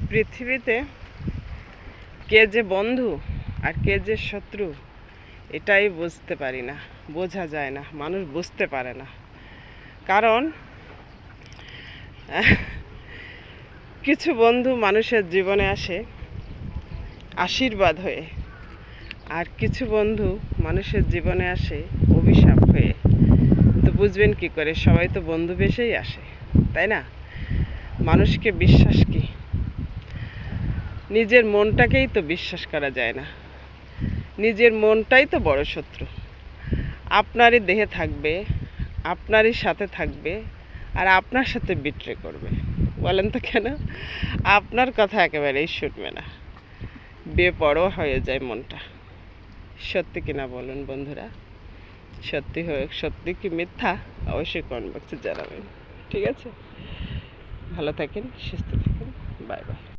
পৃথিবীতে কে যে বন্ধু আর কে যে শত্রু এটাই বুঝতে পারি না, বোঝা যায় না, মানুষ বুঝতে পারে না। কারণ কিছু বন্ধু মানুষের জীবনে আসে আশীর্বাদ হয়ে, আর কিছু বন্ধু মানুষের জীবনে আসে অভিশাপ হয়ে। তো বুঝবেন কি করে? সবাই তো বন্ধু বেশেই আসে, তাই না? মানুষকে বিশ্বাস কি? নিজের মনটাকেই তো বিশ্বাস করা যায় না। নিজের মনটাই তো বড় শত্রু। আপনারই দেহে থাকবে, আপনারই সাথে থাকবে, আর আপনার সাথে বিট্রে করবে। বলেন তো কেন? আপনার কথা একেবারেই শুনবে না, বেপরোয়া হয়ে যায় মনটা। সত্যি কিনা বলুন বন্ধুরা? সত্যি কি মিথ্যা? অবশ্যই কমেন্ট বক্সে জানাবেন। ঠিক আছে, ভালো থাকেন, সুস্থ থাকেন, বাই বাই।